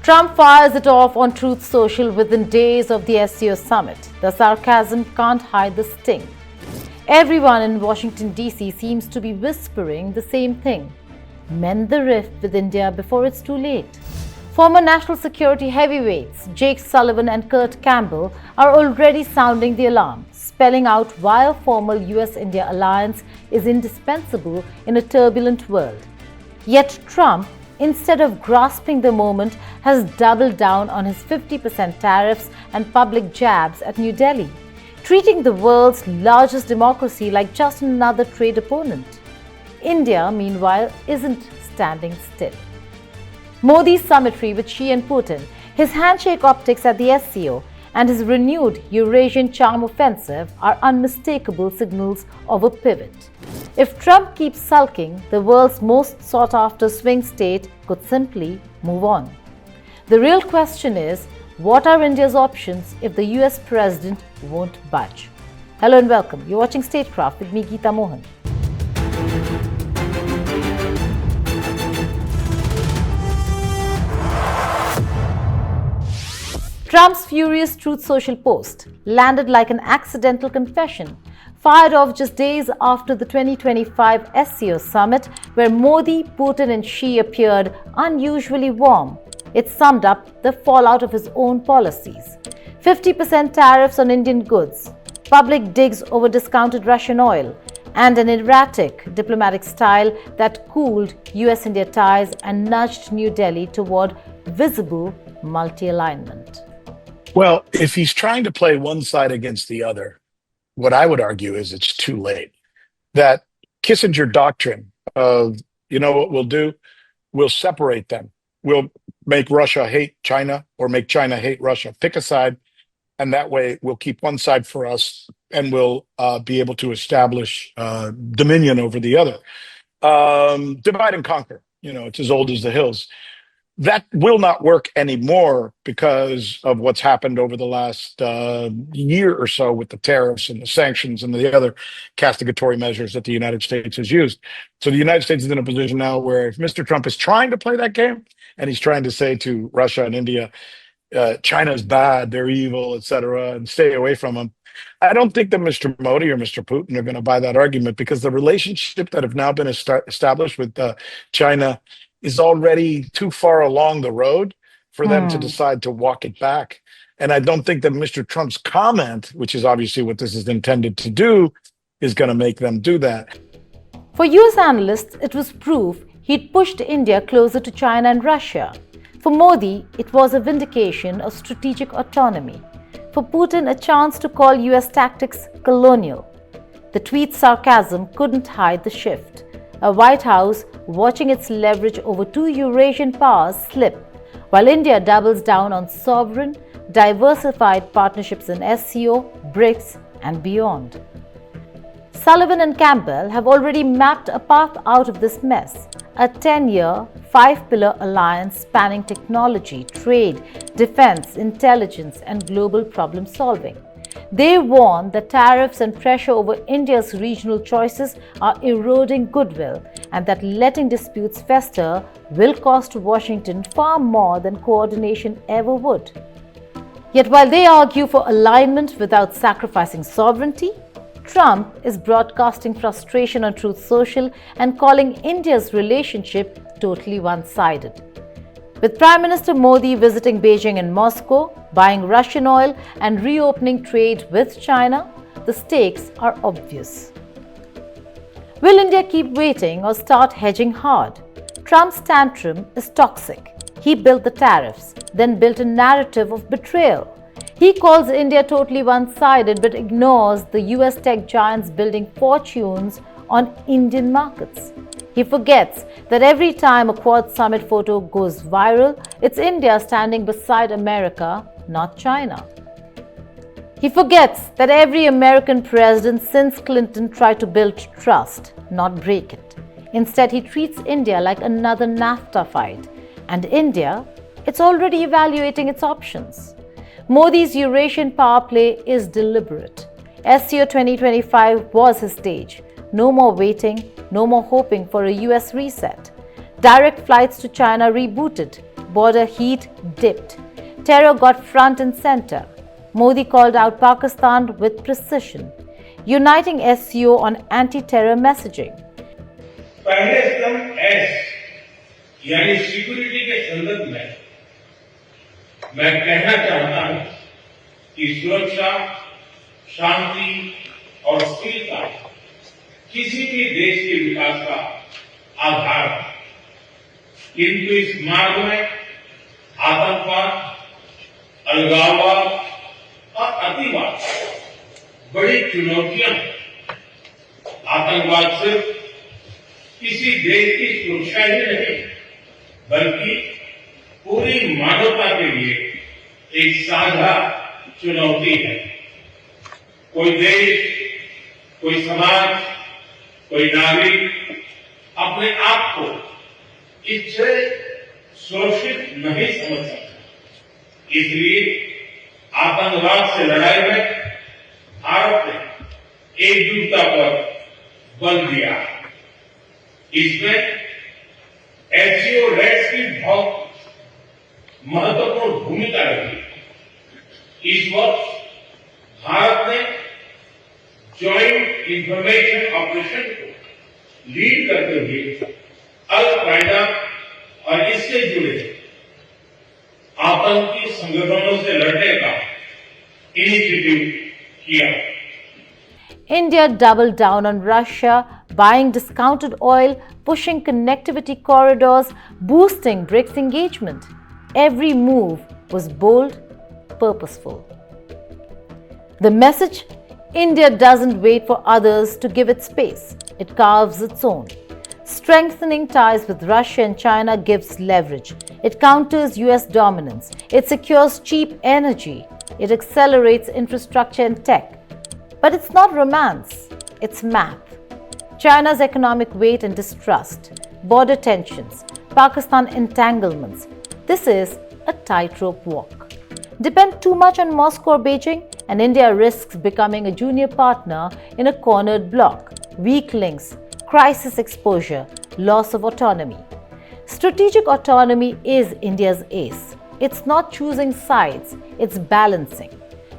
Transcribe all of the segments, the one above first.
Trump fires it off on Truth Social within days of the SCO Summit. The sarcasm can't hide the sting. Everyone in Washington, D.C. seems to be whispering the same thing. Mend the rift with India before it's too late. Former national security heavyweights Jake Sullivan and Kurt Campbell are already sounding the alarm, spelling out why a formal US-India alliance is indispensable in a turbulent world. Yet Trump, instead of grasping the moment, has doubled down on his 50% tariffs and public jabs at New Delhi, treating the world's largest democracy like just another trade opponent. India, meanwhile, isn't standing still. Modi's summitry with Xi and Putin, his handshake optics at the SCO, and his renewed Eurasian charm offensive are unmistakable signals of a pivot. If Trump keeps sulking, the world's most sought-after swing state could simply move on. The real question is, what are India's options if the US president won't budge? Hello and welcome. You're watching Statecraft with me, Geeta Mohan. Trump's furious Truth Social post landed like an accidental confession, fired off just days after the 2025 SCO Summit, where Modi, Putin and Xi appeared unusually warm. It summed up the fallout of his own policies. 50% tariffs on Indian goods, public digs over discounted Russian oil, and an erratic diplomatic style that cooled US-India ties and nudged New Delhi toward visible multi-alignment. Well, if he's trying to play one side against the other, what I would argue is it's too late. That Kissinger doctrine of, you know what we'll do? We'll separate them. We'll make Russia hate China or make China hate Russia. Pick a side, and that way we'll keep one side for us and we'll be able to establish dominion over the other. Divide and conquer. You know, it's as old as the hills. That will not work anymore because of what's happened over the last year or so with the tariffs and the sanctions and the other castigatory measures that the United States has used. So the United States is in a position now where if Mr. Trump is trying to play that game and he's trying to say to Russia and India, China's bad, they're evil, etc., and stay away from them, I don't think that Mr. Modi or Mr. Putin are going to buy that argument because the relationship that have now been established with China is already too far along the road for them to decide to walk it back. And I don't think that Mr. Trump's comment, which is obviously what this is intended to do, is going to make them do that. For US analysts, it was proof he'd pushed India closer to China and Russia. For Modi, it was a vindication of strategic autonomy. For Putin, a chance to call US tactics colonial. The tweet's sarcasm couldn't hide the shift. A White House watching its leverage over two Eurasian powers slip, while India doubles down on sovereign, diversified partnerships in SCO, BRICS, and beyond. Sullivan and Campbell have already mapped a path out of this mess, a 10-year, 5-pillar alliance spanning technology, trade, defense, intelligence, and global problem solving. They warn that tariffs and pressure over India's regional choices are eroding goodwill and that letting disputes fester will cost Washington far more than coordination ever would. Yet while they argue for alignment without sacrificing sovereignty, Trump is broadcasting frustration on Truth Social and calling India's relationship totally one-sided. With Prime Minister Modi visiting Beijing and Moscow, buying Russian oil and reopening trade with China, the stakes are obvious. Will India keep waiting or start hedging hard? Trump's tantrum is toxic. He built the tariffs, then built a narrative of betrayal. He calls India totally one-sided but ignores the US tech giants building fortunes on Indian markets. He forgets that every time a Quad Summit photo goes viral, it's India standing beside America, not China. He forgets that every American president since Clinton tried to build trust, not break it. Instead, he treats India like another NAFTA fight. And India, it's already evaluating its options. Modi's Eurasian power play is deliberate. SCO 2025 was his stage. No more waiting, no more hoping for a US reset. Direct flights to China rebooted. border heat dipped. Terror got front and center. Modi called out Pakistan with precision, uniting SCO on anti-terror messaging. पहले स्तंभ S यानी security के संदर्भ में मैं कहना चाहता हूं कि सुरक्षा, शांति और स्थिरता किसी भी देश के विकास का आधार है। किंतु इस मार्ग में आतंकवाद, अलगाववाद और अतिवाद बड़ी चुनौतियां हैं। आतंकवाद सिर्फ किसी देश की सुरक्षा ही नहीं, बल्कि पूरी मानवता के लिए एक साझा चुनौती है। कोई देश, कोई समाज, कोई नागरिक अपने आप को इससे सुरक्षित नहीं समझ सकता। इसलिए आतंकवाद से लड़ाई में भारत ने एकजुटता पर बल दिया। इसमें एससीओ रेट्स की बहुत महत्वपूर्ण भूमिका रही। इस वर्ष भारत ने जॉइंट इंफॉर्मेशन ऑपरेशन को लीड करते हुए अल-कायदा और इससे जुड़े आतंकी संगठनों से लड़ने का इनिशिएटिव किया। India doubled down on Russia, buying discounted oil, pushing connectivity corridors, boosting BRICS engagement. Every move was bold, purposeful. The message: India doesn't wait for others to give it space. It carves its own. Strengthening ties with Russia and China gives leverage. It counters US dominance. It secures cheap energy. It accelerates infrastructure and tech. But it's not romance, it's math. China's economic weight and distrust, border tensions, Pakistan entanglements. This is a tightrope walk. Depend too much on Moscow or Beijing, and India risks becoming a junior partner in a cornered bloc. Weak links, crisis exposure, loss of autonomy. Strategic autonomy is India's ace. It's not choosing sides, it's balancing.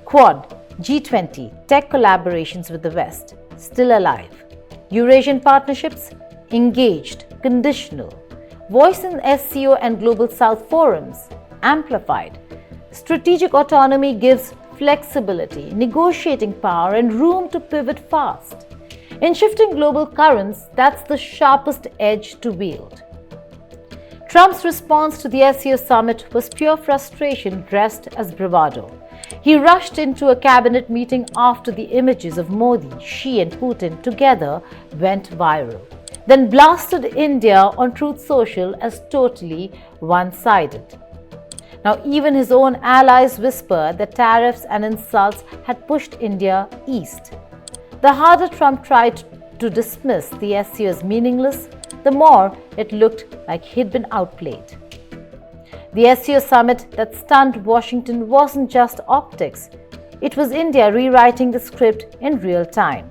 Quad, G20, tech collaborations with the West, still alive. Eurasian partnerships, engaged, conditional. Voice in SCO and Global South forums, amplified. Strategic autonomy gives flexibility, negotiating power, and room to pivot fast. In shifting global currents, that's the sharpest edge to wield. Trump's response to the SCO summit was pure frustration dressed as bravado. He rushed into a cabinet meeting after the images of Modi, Xi and Putin together went viral, then blasted India on Truth Social as totally one-sided. Now, even his own allies whispered that tariffs and insults had pushed India east. The harder Trump tried to dismiss the SCO as meaningless, the more it looked like he'd been outplayed. The SCO summit that stunned Washington wasn't just optics. It was India rewriting the script in real time.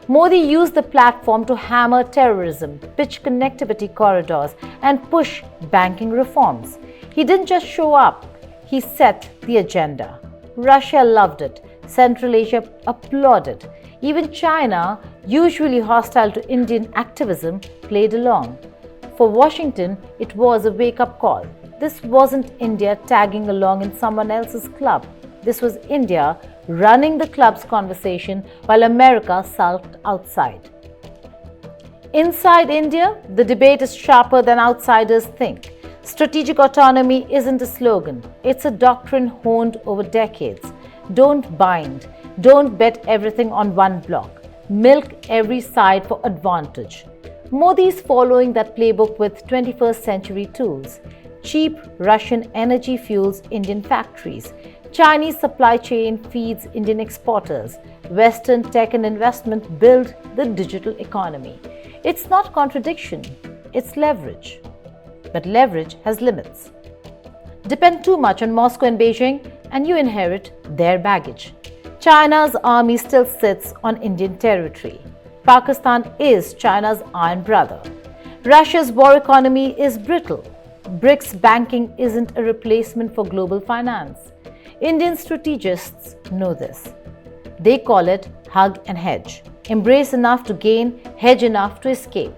Modi used the platform to hammer terrorism, pitch connectivity corridors, and push banking reforms. He didn't just show up, he set the agenda. Russia loved it. Central Asia applauded. Even China, usually hostile to Indian activism, played along. For Washington, it was a wake-up call. This wasn't India tagging along in someone else's club. This was India running the club's conversation while America sulked outside. Inside India, the debate is sharper than outsiders think. Strategic autonomy isn't a slogan, it's a doctrine honed over decades. Don't bind, don't bet everything on one block. Milk every side for advantage. Modi is following that playbook with 21st century tools. Cheap Russian energy fuels Indian factories. Chinese supply chain feeds Indian exporters. Western tech and investment build the digital economy. It's not contradiction, it's leverage. But leverage has limits. Depend too much on Moscow and Beijing, and you inherit their baggage. China's army still sits on Indian territory. Pakistan is China's iron brother. Russia's war economy is brittle. BRICS banking isn't a replacement for global finance. Indian strategists know this. They call it hug and hedge. Embrace enough to gain, hedge enough to escape.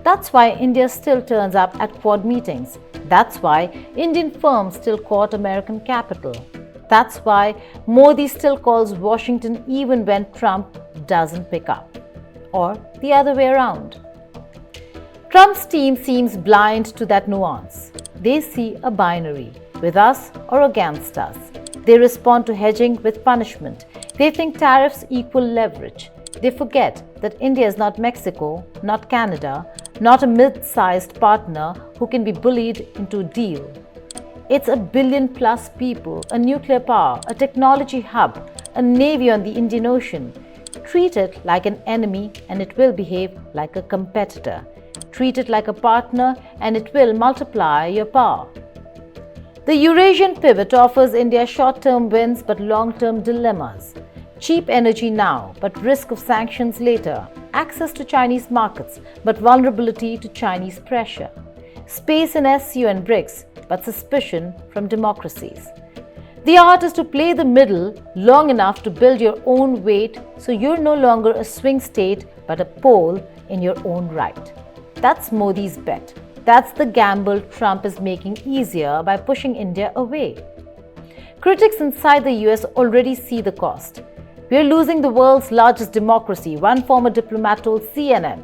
That's why India still turns up at Quad meetings. That's why Indian firms still court American capital. That's why Modi still calls Washington even when Trump doesn't pick up. Or the other way around. Trump's team seems blind to that nuance. They see a binary, with us or against us. They respond to hedging with punishment. They think tariffs equal leverage. They forget that India is not Mexico, not Canada, not a mid-sized partner who can be bullied into a deal. It's a billion-plus people, a nuclear power, a technology hub, a navy on the Indian Ocean. Treat it like an enemy and it will behave like a competitor. Treat it like a partner and it will multiply your power. The Eurasian pivot offers India short-term wins but long-term dilemmas. Cheap energy now, but risk of sanctions later. Access to Chinese markets, but vulnerability to Chinese pressure. Space in SCO and BRICS, but suspicion from democracies. The art is to play the middle long enough to build your own weight so you're no longer a swing state but a pole in your own right. That's Modi's bet. That's the gamble Trump is making easier by pushing India away. Critics inside the US already see the cost. We're losing the world's largest democracy, one former diplomat told CNN.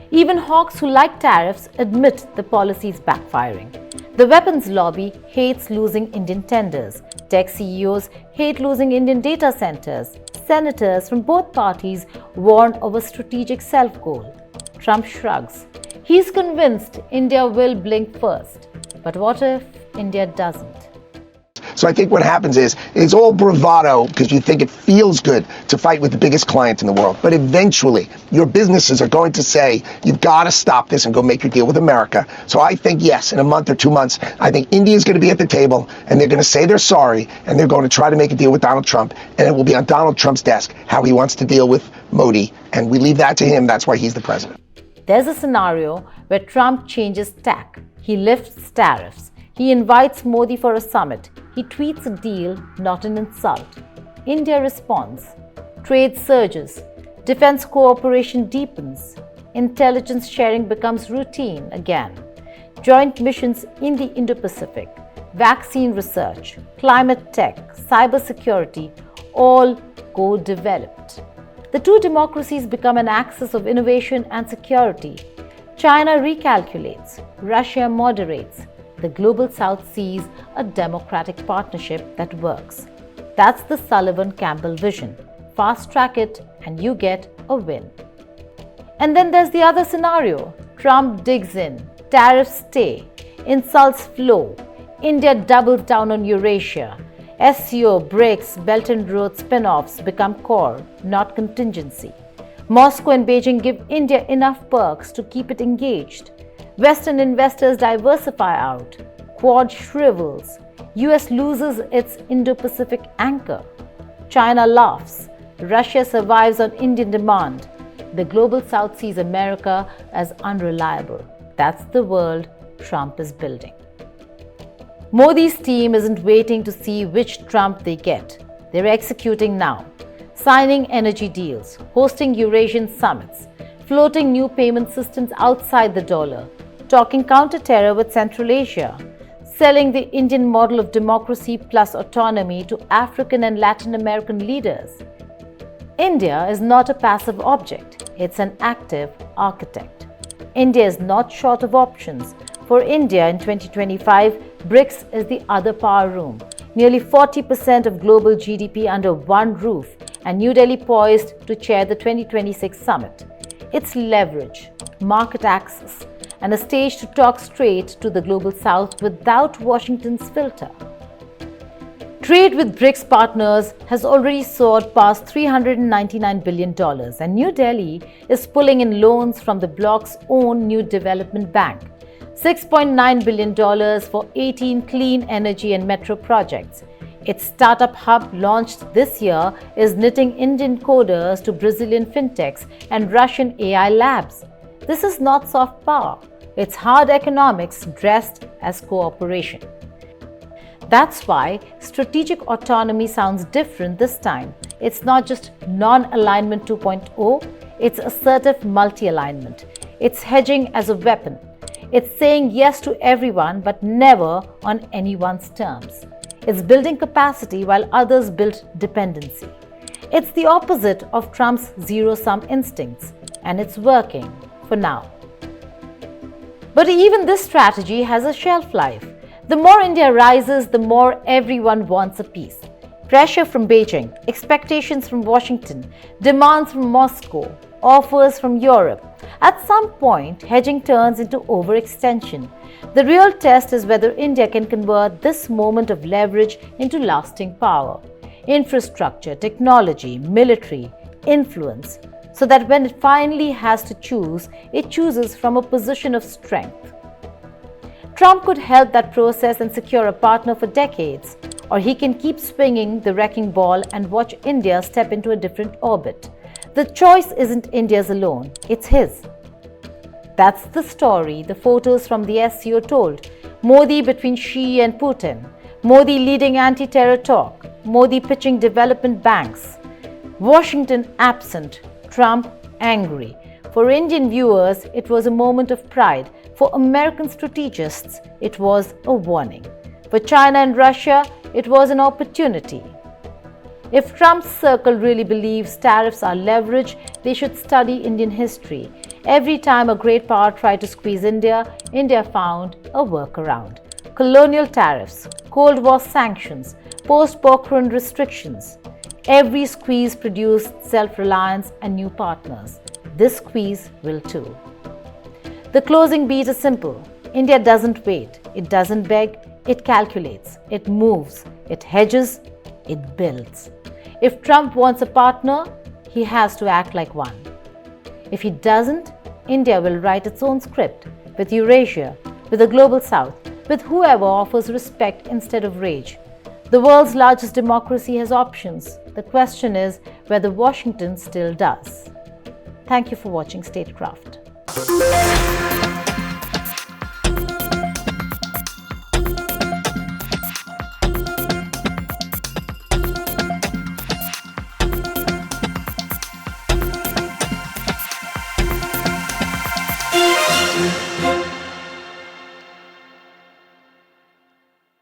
Even hawks who like tariffs admit the policy is backfiring. The weapons lobby hates losing Indian tenders. Tech CEOs hate losing Indian data centers. Senators from both parties warn of a strategic self-goal. Trump shrugs. He's convinced India will blink first. But what if India doesn't? So I think what happens is it's all bravado because you think it feels good to fight with the biggest client in the world. But eventually, your businesses are going to say, you've got to stop this and go make your deal with America. So I think, yes, in a month or 2 months, I think India is going to be at the table and they're going to say they're sorry and they're going to try to make a deal with Donald Trump. And it will be on Donald Trump's desk how he wants to deal with Modi. And we leave that to him. That's why he's the president. There's a scenario where Trump changes tack. He lifts tariffs. He invites Modi for a summit. He tweets a deal, not an insult. India responds. Trade surges. Defense cooperation deepens. Intelligence sharing becomes routine again. Joint missions in the Indo-Pacific, vaccine research, climate tech, cybersecurity, all co-developed. The two democracies become an axis of innovation and security. China recalculates. Russia moderates. The Global South sees a democratic partnership that works. That's the Sullivan Campbell vision. Fast track it and you get a win. And then there's the other scenario. Trump digs in, tariffs stay, insults flow, India doubles down on Eurasia, SCO, BRICS, Belt and Road spin-offs become core, not contingency. Moscow and Beijing give India enough perks to keep it engaged. Western investors diversify out. Quad shrivels. US loses its Indo-Pacific anchor. China laughs. Russia survives on Indian demand. The Global South sees America as unreliable. That's the world Trump is building. Modi's team isn't waiting to see which Trump they get. They're executing now. Signing energy deals, hosting Eurasian summits, floating new payment systems outside the dollar, talking counter-terror with Central Asia, selling the Indian model of democracy plus autonomy to African and Latin American leaders. India is not a passive object, it's an active architect. India is not short of options. For India in 2025, BRICS is the other power room. Nearly 40% of global GDP under one roof, and New Delhi poised to chair the 2026 summit. It's leverage, market access, and a stage to talk straight to the Global South without Washington's filter. Trade with BRICS partners has already soared past $399 billion, and New Delhi is pulling in loans from the bloc's own New Development Bank. $6.9 billion for 18 clean energy and metro projects. Its startup hub, launched this year, is knitting Indian coders to Brazilian fintechs and Russian AI labs. This is not soft power. It's hard economics dressed as cooperation. That's why strategic autonomy sounds different this time. It's not just non-alignment 2.0, it's assertive multi-alignment. It's hedging as a weapon. It's saying yes to everyone but never on anyone's terms. It's building capacity while others build dependency. It's the opposite of Trump's zero-sum instincts, and it's working for now. But even this strategy has a shelf life. The more India rises, the more everyone wants a piece. Pressure from Beijing, expectations from Washington, demands from Moscow, offers from Europe. At some point, hedging turns into overextension. The real test is whether India can convert this moment of leverage into lasting power. Infrastructure, technology, military, influence, so that when it finally has to choose, it chooses from a position of strength. Trump could help that process and secure a partner for decades, or he can keep swinging the wrecking ball and watch India step into a different orbit. The choice isn't India's alone, it's his. That's the story the photos from the SCO told. Modi between Xi and Putin, Modi leading anti-terror talk, Modi pitching development banks, Washington absent, Trump angry. For Indian viewers, it was a moment of pride. For American strategists, it was a warning. For China and Russia, it was an opportunity. If Trump's circle really believes tariffs are leverage, they should study Indian history. Every time a great power tried to squeeze India, India found a workaround. Colonial tariffs, Cold War sanctions, post-Pokhran restrictions. Every squeeze produced self-reliance and new partners. This squeeze will too. The closing beat is simple. India doesn't wait, it doesn't beg, it calculates, it moves, it hedges, it builds. If Trump wants a partner, he has to act like one. If he doesn't, India will write its own script with Eurasia, with the Global South, with whoever offers respect instead of rage. The world's largest democracy has options. The question is whether Washington still does. Thank you for watching Statecraft.